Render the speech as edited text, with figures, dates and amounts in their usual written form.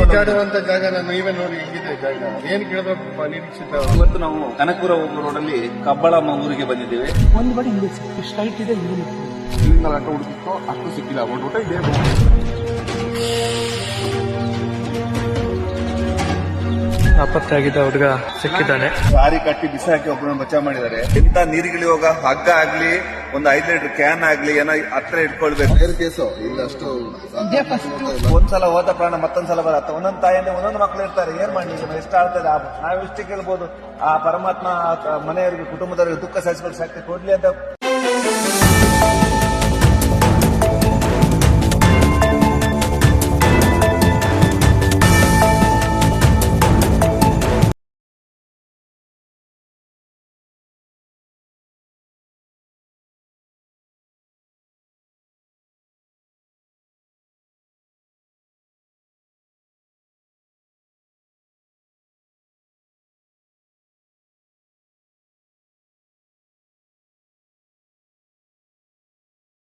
ಈಜಾಡುವಂತ ಜಾಗ ನೀವೇ ನೋಡಿ ಹೇಗಿದೆ ಜಾಗ ಏನ್ ಕೇಳಿದ್ರೆ ನಿರೀಕ್ಷಿತ. ಇವತ್ತು ನಾವು ಕನಕಪುರ ಹೋಗುವ ರೋಡಲ್ಲಿ ಕಬ್ಬಳಮ್ಮ ಊರಿಗೆ ಬಂದಿದ್ದೇವೆ. ಒಂದು ಬಡಿ ಹಿಂಗೆ ಸ್ಟ್ರೈಟ್ ಇದೆ, ಇಲ್ಲಿಂದ ಆಟ ಹುಡುಕಿತ್ತು ಅಷ್ಟು ಸಿಕ್ಕಿಲ್ಲ. ಒಂದು ಊಟ ಇದೆ. ನಾಪತ್ತಾಗಿದ್ದ ಹುಡುಗ ಸಿಕ್ಕಿದ್ದಾನೆ. ದಾರಿ ಕಟ್ಟಿ ಬಿಸಿ ಹಾಕಿ ಒಬ್ಬರನ್ನ ಬಚಾವ್ ಮಾಡಿದ್ದಾರೆ. ಎಂತ ನೀರಿಗೆ ಹೋಗ ಹಗ್ಗ ಆಗ್ಲಿ, ಒಂದು 5 ಲೀಟರ್ ಕ್ಯಾನ್ ಆಗ್ಲಿ ಏನೋ ಹತ್ರ ಇಟ್ಕೊಳ್ಬೇಕು. ಬೇರೆ ಕೇಸು ಇಲ್ಲ ಅಷ್ಟು. ಒಂದ್ಸಲ ಹೋದ ಪ್ರಾಣ ಮತ್ತೊಂದ್ಸಲ ಬರತ್ತ. ಒಂದೊಂದು ತಾಯಿಯಿಂದ ಒಂದೊಂದು ಮಕ್ಳು ಇರ್ತಾರೆ. ಏನ್ ಮಾಡಿ ಎಷ್ಟು ಆಡ್ತದೆ. ನಾವು ಇಷ್ಟೇ ಕೇಳ್ಬೋದು, ಆ ಪರಮಾತ್ಮ ಮನೆಯವರಿಗೆ ಕುಟುಂಬದವರಿಗೆ ದುಃಖ ಸಹಿಸಿಕೊಳ್ಳೋ ಶಕ್ತಿ ಕೊಡ್ಲಿ ಅಂತ